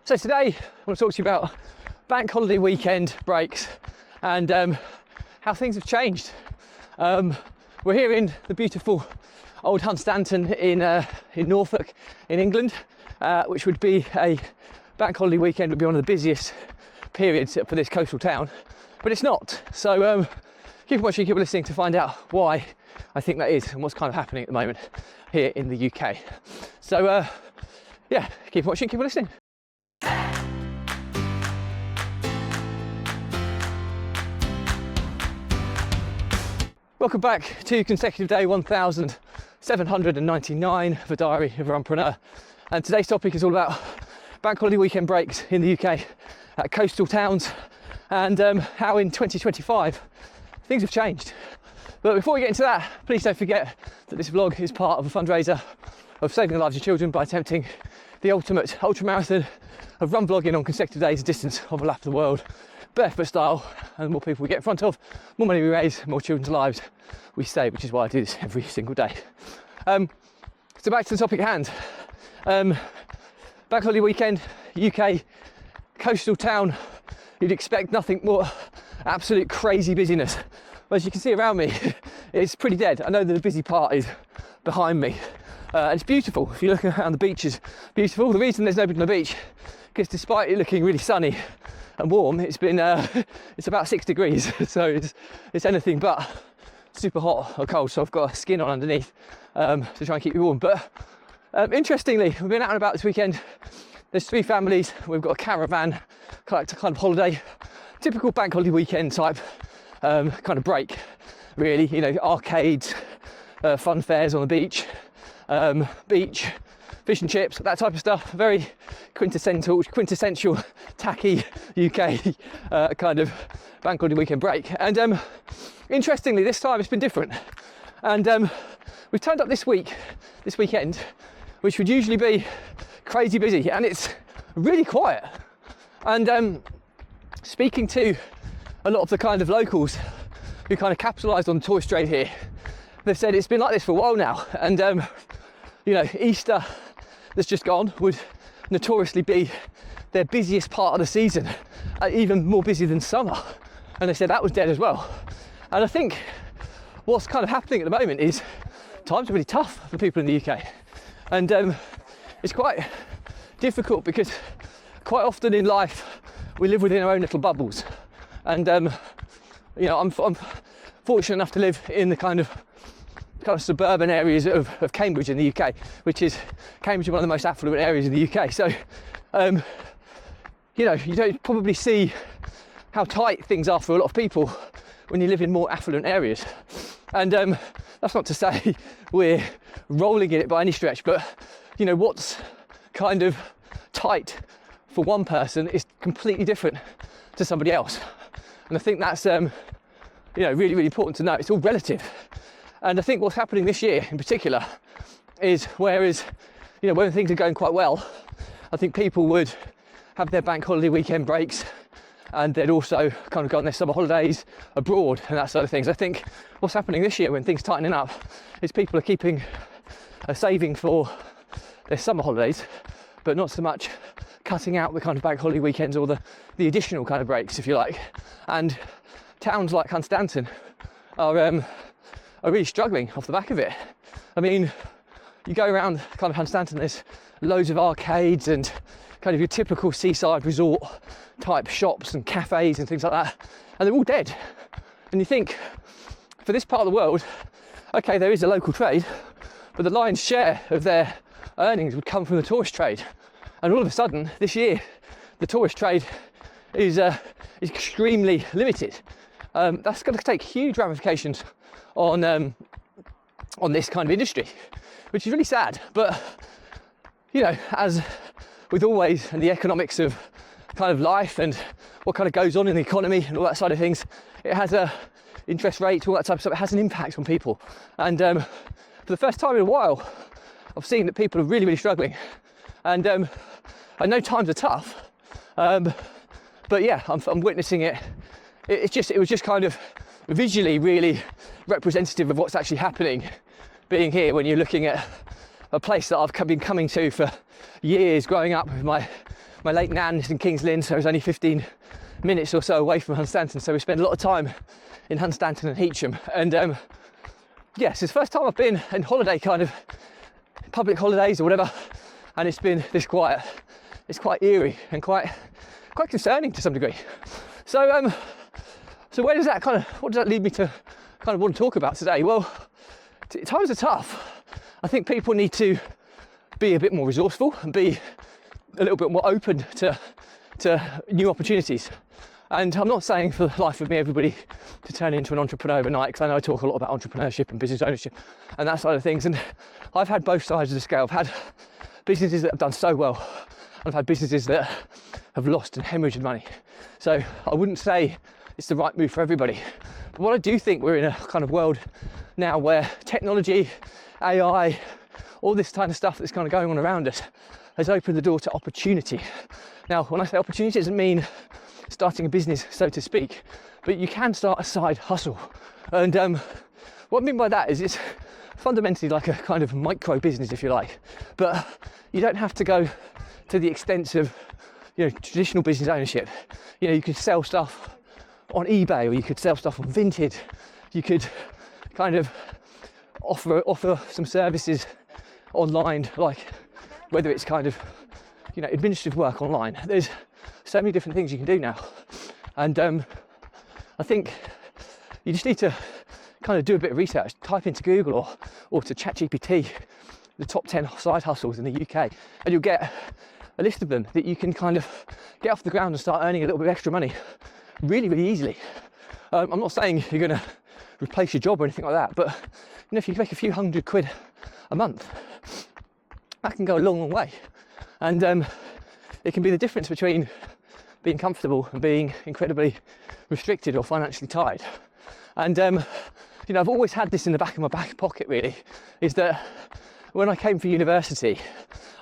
So today I want to talk to you about bank holiday weekend breaks and how things have changed. We're here in the beautiful old Hunstanton in Norfolk in England, which would be a bank holiday weekend, would be one of the busiest periods for this coastal town, but it's not. So keep watching, keep listening to find out why I think that is and what's kind of happening at the moment here in the UK. So yeah, keep watching, keep listening. Welcome back to consecutive day 1799 of a diary of a Runpreneur, and today's topic is all about bank holiday weekend breaks in the UK at coastal towns and how in 2025 things have changed. But before we get into that, please don't forget that this vlog is part of a fundraiser of saving the lives of children by attempting the ultimate ultramarathon of run vlogging on consecutive days, a distance of a lap of the world, barefoot style. And the more people we get in front of, more money we raise, more children's lives we save, which is why I do this every single day. So back to the topic at hand. Bank holiday weekend, UK, coastal town, you'd expect nothing more absolute crazy busyness. But as you can see around me, it's pretty dead. I know that the busy part is behind me. And it's beautiful. If you look around, the beach is beautiful. The reason there's nobody on the beach, because despite it looking really sunny and warm, it's been it's about 6 degrees, so it's anything but super hot or cold. So I've got a skin on underneath to try and keep you warm. But interestingly, we've been out and about this weekend. There's 3 families. We've got a caravan kind of holiday, typical bank holiday weekend type kind of break, really. You know, arcades, fun fairs on the beach, fish and chips, that type of stuff. Very quintessential tacky UK kind of bank holiday weekend break. And interestingly, this time it's been different. And we've turned up this weekend, which would usually be crazy busy, and it's really quiet. And speaking to a lot of the kind of locals who kind of capitalised on the tourist trade here, they've said it's been like this for a while now. And you know, Easter that's just gone would notoriously be their busiest part of the season, even more busy than summer. And they said that was dead as well. And I think what's kind of happening at the moment is times are really tough for people in the UK. And it's quite difficult because quite often in life we live within our own little bubbles. And you know, I'm fortunate enough to live in the kind of suburban areas of Cambridge in the UK, which is Cambridge is one of the most affluent areas in the UK. So you know, you don't probably see how tight things are for a lot of people when you live in more affluent areas. And that's not to say we're rolling in it by any stretch, but you know, what's kind of tight for one person is completely different to somebody else. And I think that's you know, really, really important to know. It's all relative. And I think what's happening this year in particular is, whereas, you know, when things are going quite well, I think people would have their bank holiday weekend breaks and they'd also kind of go on their summer holidays abroad and that sort of things. I think what's happening this year when things are tightening up is people are keeping a saving for their summer holidays, but not so much cutting out the kind of bank holiday weekends or the additional kind of breaks, if you like. And towns like Hunstanton are really struggling off the back of it. I mean, you go around kind of Hunstanton, there's loads of arcades and kind of your typical seaside resort type shops and cafes and things like that, and they're all dead. And you think, for this part of the world, okay, there is a local trade, but the lion's share of their earnings would come from the tourist trade. And all of a sudden, this year, the tourist trade is extremely limited. That's going to take huge ramifications on this kind of industry, which is really sad. But you know, as with always in the economics of kind of life and what kind of goes on in the economy and all that side of things, it has a interest rate, all that type of stuff. It has an impact on people. And for the first time in a while, I've seen that people are really, really struggling. And I know times are tough, but yeah, I'm witnessing it. It was just kind of visually really representative of what's actually happening being here when you're looking at a place that I've been coming to for years growing up with my my late nan is in King's Lynn, so it was only 15 minutes or so away from Hunstanton, so we spent a lot of time in Hunstanton and Heacham. And yes, it's the first time I've been in holiday, kind of public holidays or whatever, and it's been this quiet. It's quite eerie and quite concerning to some degree. So so where does that what does that lead me to kind of want to talk about today? Well, times are tough. I think people need to be a bit more resourceful and be a little bit more open to new opportunities. And I'm not saying for the life of me everybody to turn into an entrepreneur overnight, because I know I talk a lot about entrepreneurship and business ownership and that side of things, and I've had both sides of the scale. I've had businesses that have done so well, and I've had businesses that have lost and hemorrhaged money. So I wouldn't say it's the right move for everybody. But what I do think, we're in a kind of world now where technology, AI, all this kind of stuff that's kind of going on around us has opened the door to opportunity. Now, when I say opportunity, it doesn't mean starting a business, so to speak, but you can start a side hustle. And what I mean by that is it's fundamentally like a kind of micro business, if you like, but you don't have to go to the extent of, you know, traditional business ownership. You know, you could sell stuff on eBay, or you could sell stuff on Vinted. You could kind of offer some services online, like whether it's kind of, you know, administrative work online. There's so many different things you can do now, and I think you just need to kind of do a bit of research. Type into Google or to ChatGPT the top 10 side hustles in the UK, and you'll get a list of them that you can kind of get off the ground and start earning a little bit of extra money really, really easily. I'm not saying you're going to replace your job or anything like that, but you know, if you make a few £100 a month, that can go a long, long way. And it can be the difference between being comfortable and being incredibly restricted or financially tied. And you know, I've always had this in the back of my back pocket, really, is that when I came for university,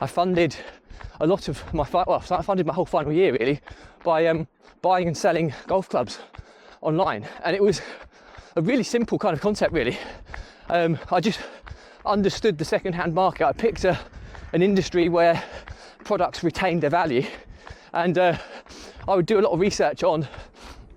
I funded a lot of my I funded my whole final year really by buying and selling golf clubs online, and it was a really simple kind of concept, really. I just understood the second-hand market. I picked an industry where products retained their value, and I would do a lot of research on.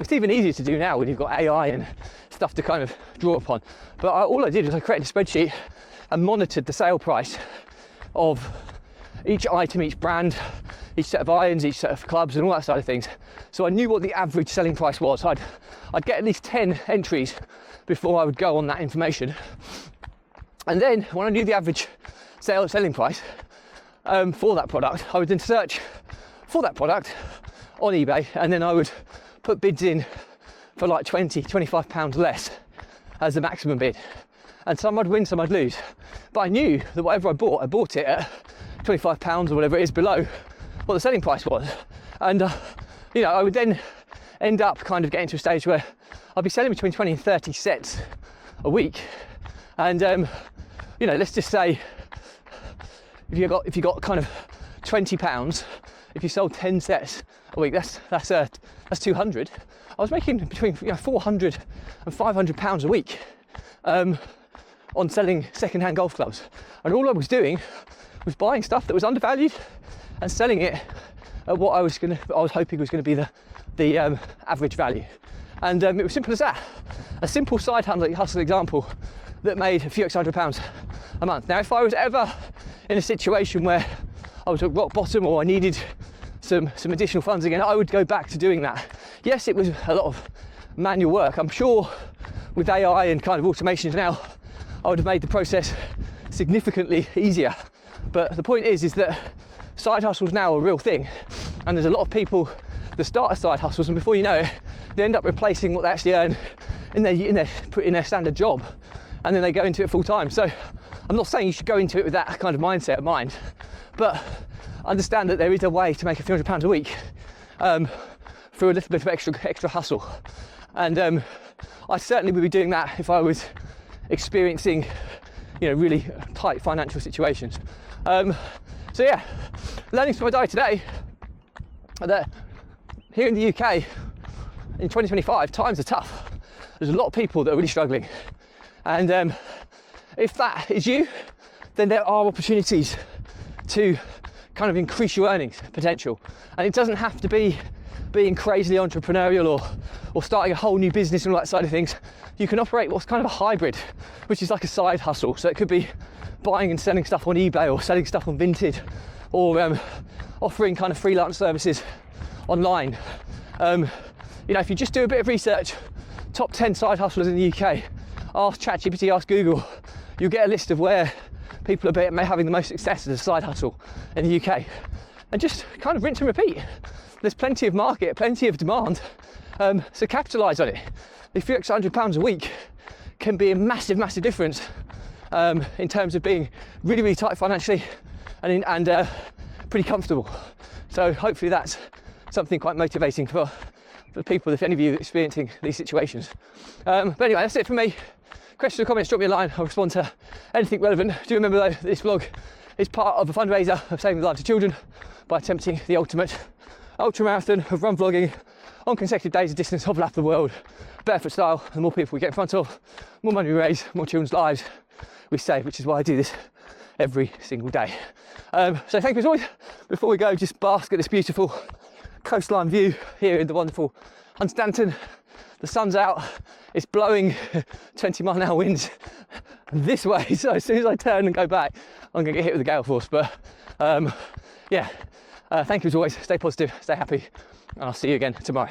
It's even easier to do now when you've got AI and stuff to kind of draw upon. But all I did was I created a spreadsheet and monitored the sale price of each item, each brand, each set of irons, each set of clubs, and all that side of things. So I knew what the average selling price was. I'd get at least 10 entries before I would go on that information. And then when I knew the average selling price for that product, I would then search for that product on eBay, and then I would put bids in for like £20-25 less as the maximum bid. And some I'd win, some I'd lose. But I knew that whatever I bought it at £25 or whatever it is below what the selling price was. And you know, I would then end up kind of getting to a stage where I'd be selling between 20 and 30 sets a week. And you know, let's just say if you got kind of £20, if you sold 10 sets a week, that's 200. I was making between, you know, 400 and 500 pounds a week on selling second-hand golf clubs, and all I was doing was buying stuff that was undervalued and selling it at what I was hoping was going to be the average value. And it was simple as that. A simple side hustle example that made a few extra £100 a month. Now, if I was ever in a situation where I was at rock bottom or I needed some additional funds again, I would go back to doing that. Yes, it was a lot of manual work. I'm sure with AI and kind of automations now, I would have made the process significantly easier. But the point is that side hustles now are a real thing, and there's a lot of people that start as side hustles, and before you know it, they end up replacing what they actually earn in their standard job, and then they go into it full time. So I'm not saying you should go into it with that kind of mindset of mind, but understand that there is a way to make a few £100 a week through a little bit of extra hustle. And I certainly would be doing that if I was experiencing, you know, really tight financial situations. So yeah, learnings from my day today are that here in the UK in 2025, times are tough. There's a lot of people that are really struggling, and if that is you, then there are opportunities to kind of increase your earnings potential. And it doesn't have to be being crazily entrepreneurial or starting a whole new business and all that side of things. You can operate what's kind of a hybrid, which is like a side hustle. So it could be buying and selling stuff on eBay, or selling stuff on Vinted, or offering kind of freelance services online. If you just do a bit of research, top 10 side hustlers in the UK, ask ChatGPT, ask Google, you'll get a list of where people are having the most success as a side hustle in the UK. And just kind of rinse and repeat. There's plenty of market, plenty of demand, so capitalise on it. A few extra £100 a week can be a massive, massive difference in terms of being really, really tight financially and pretty comfortable. So hopefully that's something quite motivating for people, if any of you are experiencing these situations. But anyway, that's it for me. Questions or comments, drop me a line. I'll respond to anything relevant. Do remember though, this vlog is part of a fundraiser of saving the lives of children by attempting the ultimate ultra marathon of run vlogging on consecutive days, a distance of lap of the world, barefoot style. The more people we get in front of, more money we raise, more children's lives we save, which is why I do this every single day. So thank you as always. Before we go, just bask at this beautiful coastline view here in the wonderful Hunstanton. The sun's out, it's blowing 20-mile-an-hour winds this way, so as soon as I turn and go back, I'm going to get hit with a gale force. But thank you as always, stay positive, stay happy, and I'll see you again tomorrow.